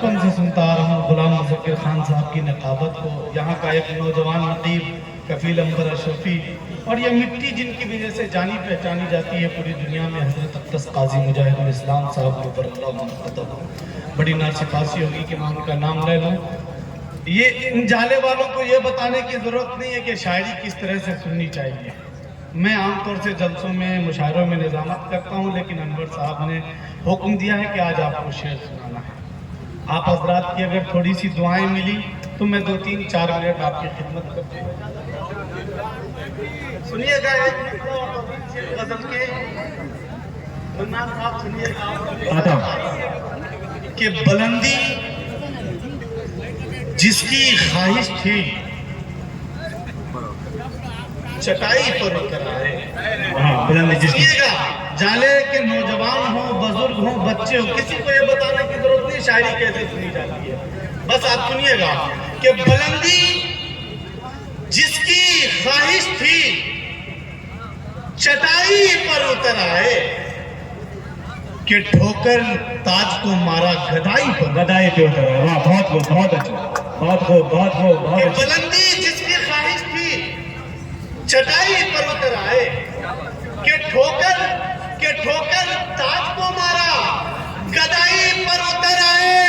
بچپن سے سنتا آ رہا ہوں غلام مظفر خان صاحب کی نقابت کو، یہاں کا ایک نوجوان نقیب کفیل انور اشرفی، اور یہ مٹی جن کی وجہ سے جانی پہچانی جاتی ہے پوری دنیا میں، حضرت اقدس قاضی مجاہد الاسلام صاحب کو اللہ منقطب ہو۔ بڑی ناچپاسی ہوگی کہ میں ان کا نام لے لوں۔ یہ ان جالے والوں کو یہ بتانے کی ضرورت نہیں ہے کہ شاعری کس طرح سے سننی چاہیے۔ میں عام طور سے جلسوں میں مشاعروں میں نظامت کرتا ہوں، لیکن انور صاحب نے حکم دیا ہے کہ آج آپ کو شعر سنانا ہے۔ آپ حضرات کی اگر تھوڑی سی دعائیں ملی تو میں 2-3-4 منٹ آپ کی خدمت کرتا ہوں۔ سنیے گا ایک غزل کے منان صاحب، سنیے گا کہ بلندی جس کی خواہش تھی چٹائی پر اتر آئے۔ سنیے گا، جالے کے نوجوان ہوں، بزرگ ہوں، بچے ہوں، کسی کو یہ بتانے کی ضرورت نہیں شاعری کیسے سنی جاتی ہے۔ بس آپ سنیے گا کہ بلندی جس کی خواہش تھی چٹائی پر اتر آئے، کہ ٹھوکر تاج کو مارا گدائی پر اتر آئے۔ واہ، بہت اچھا، بہت کہ بلندی جس کی خواہش تھی چٹائی پر اتر آئے، کہ ٹھوکر تاج کو مارا گدائی پر اتر آئے،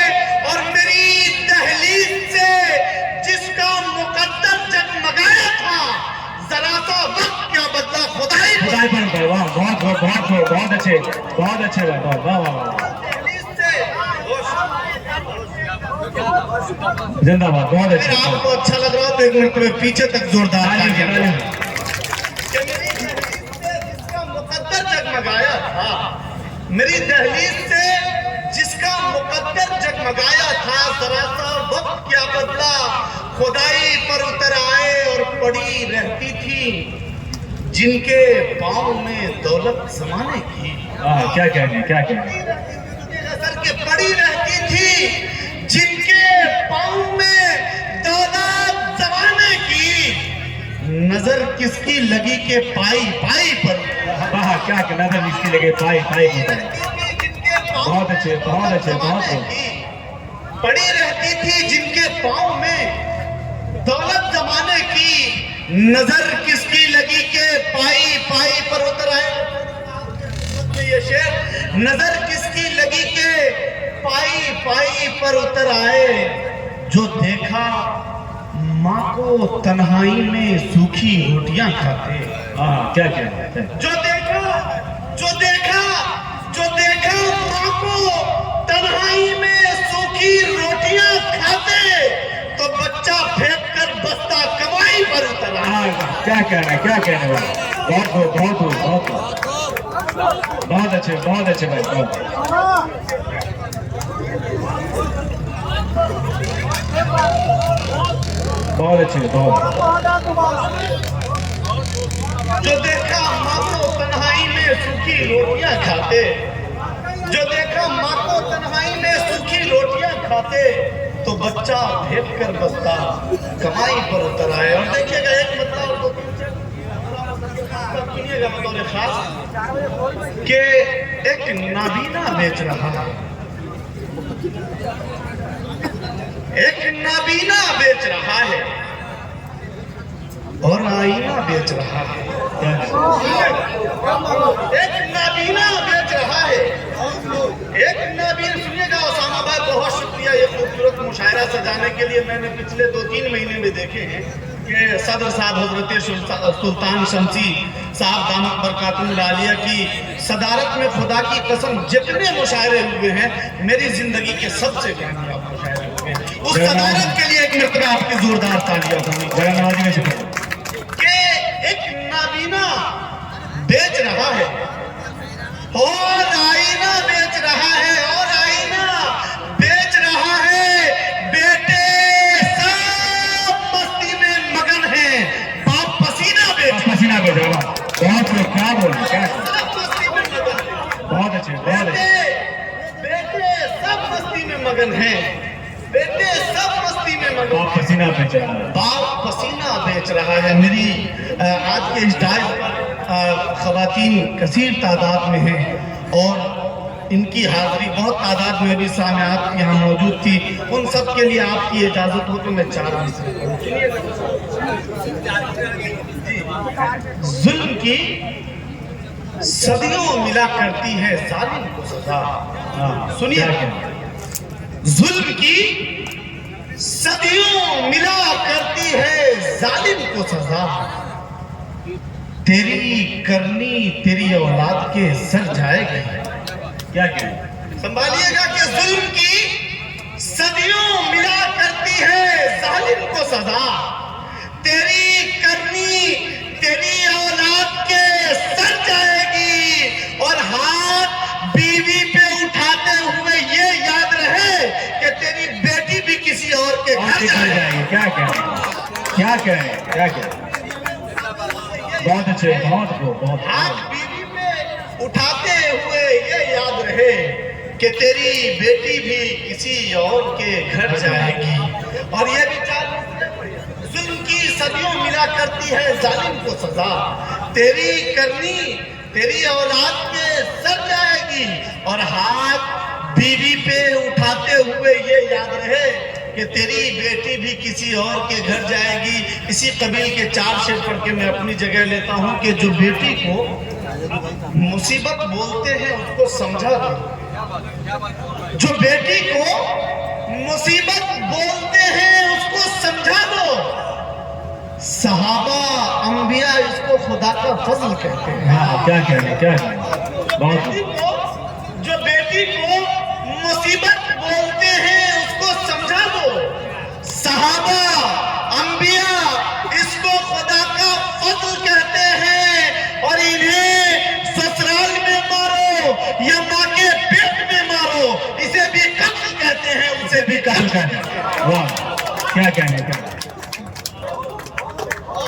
اور میری دہلیز سے جس کا مقدر جگمگایا تھا ذرا سا وقت کیا بدلا خدائی پر۔ واہ، بہت اچھے زندہ باد، بہت اچھا۔ آپ کو اچھا لگ رہا ہو تو ایک مرتبہ پیچھے تک زوردار کہ میری دہلیز سے جس کا مقدر جگمگایا تھا، میری دہلیز سے جس کا مقدر جگمگایا تھا ذرا سا وقت کیا بدلا خدائی پر اتر آئے، اور پڑی رہتی تھی جن کے پاؤں میں دولت زمانے کی۔ کیا کہنے کہ پڑی رہتی تھی جن کے پاؤں میں دولت زمانے کی، نظر کس کی لگی کہ پائی پر۔ کیا کہ نظر کس کی لگے پائی پر۔ بہت اچھے۔ پڑی رہتی تھی جن کے پاؤں میں دولت زمانے کی، نظر کس کی لگی کہ پائی پر اتر آئے۔ یہ شعر، نظر کس کی لگی کہ پائی پر اتر آئے، جو دیکھا ماں کو تنہائی میں سوکھی روٹیاں کھاتے۔ جو دیکھا ماں کو تنہائی میں سوکھی روٹیاں کھاتے، تو بچہ پھینک کر بستہ کمائی پر اتر آئے۔ کیا کہنا بہت اچھے بھائی، بہت اچھے۔ جو دیکھا ماں کو تنہائی میں سوکھی روٹیاں کھاتے، تو بچہ پھینک کر بستہ کمائی پر اتر آئے۔ اور دیکھیے گا ایک مطلب اور دو سنیے گا بطور خاص کہ ایک نابینا بیچ رہا ہے، اور آئینہ بیچ رہا ہے۔ سنیے گا اسامہ بھائی، بہت شکریہ یہ خوبصورت مشاعرہ سجانے کے لیے۔ میں نے پچھلے 2-3 مہینے میں دیکھے ہیں کہ صدر صاحب حضرت سلطان شمسی صاحب دامت برکاتہ العالیہ کی صدارت میں خدا کی قسم جتنے مشاعرے ہوئے ہیں میری زندگی کے سب سے کامیاب مشاعرے ہوئے ہیں۔ اس صدارت کے لیے ایک مرتبہ آپ کی زوردار تالیاں ہونی کہ ایک نابینا بیچ رہا ہے اور آئینہ بیچ رہا ہے، بیٹے سب مستی میں مگن ہیں، باپ پسینہ بیچ رہا ہے۔ بہت اچھے۔ بیٹے سب مستی میں مگن ہیں، باپ پسینہ بیچ رہا ہے۔ میری آج کے اس ڈائٹ پر خواتین کثیر تعداد میں ہیں، اور ان کی حاضری بہت تعداد میں بھی سامعات یہاں موجود تھی، ان سب کے لیے آپ کی اجازت ہو تو میں چار ظلم کی صدیوں ملا کرتی ہے ظالم کو سزا. سنیے، ظلم کی صدیوں ملا کرتی ہے ظالم کو سزا. تیری کرنی تیری اولاد کے سر جائے گی. کیا کہیں؟ سنبھالیے گا کہ ظلم کی صدیوں ملا کرتی ہے ظالم کو سزا. تیری کرنی تیری اولاد کے سر جائے گی، اور ہاتھ بیوی پہ اٹھاتے ہوئے یہ یاد رہے کہ تیری بیٹی بھی کسی اور کے گھر جائے گی. کیا کہیں؟ کیا کہیں؟ کیا کہیں؟ بہت اچھے، بہت ہاتھ بیوی پہ اٹھاتے ہوئے یہ یاد رہے کہ تیری بیٹی بھی کسی اور کے گھر جائے گی. اور یہ بھی ظلم کی صدیوں ملا کرتی ہے ظالم کو سزا. تیری کرنی تیری اولاد کے سر جائے گی، اور ہاتھ بیوی پہ اٹھاتے ہوئے یہ یاد رہے کہ تیری بیٹی بھی کسی اور کے گھر جائے گی. اسی قبیل کے چار شعر پڑھ کے میں اپنی جگہ لیتا ہوں کہ جو بیٹی کو مصیبت بولتے ہیں اس کو سمجھا دو. جو بیٹی کو مصیبت بولتے ہیں اس کو سمجھا دو. صحابہ انبیاء اس کو خدا کا فضل کہتے ہیں. کیا کہیں؟ کیا کہیں؟ بہت جو بیٹی کو مصیبت بولتے ہیں اس کو سمجھا دو. صحابہ انبیاء اس کو خدا کا فضل کہتے ہیں، اور انہیں سسرال میں مارو یا ماں کے پیٹ میں مارو، اسے بھی قتل کہتے ہیں، اسے بھی قتل کہتے ہیں. واہ، کیا کہیں؟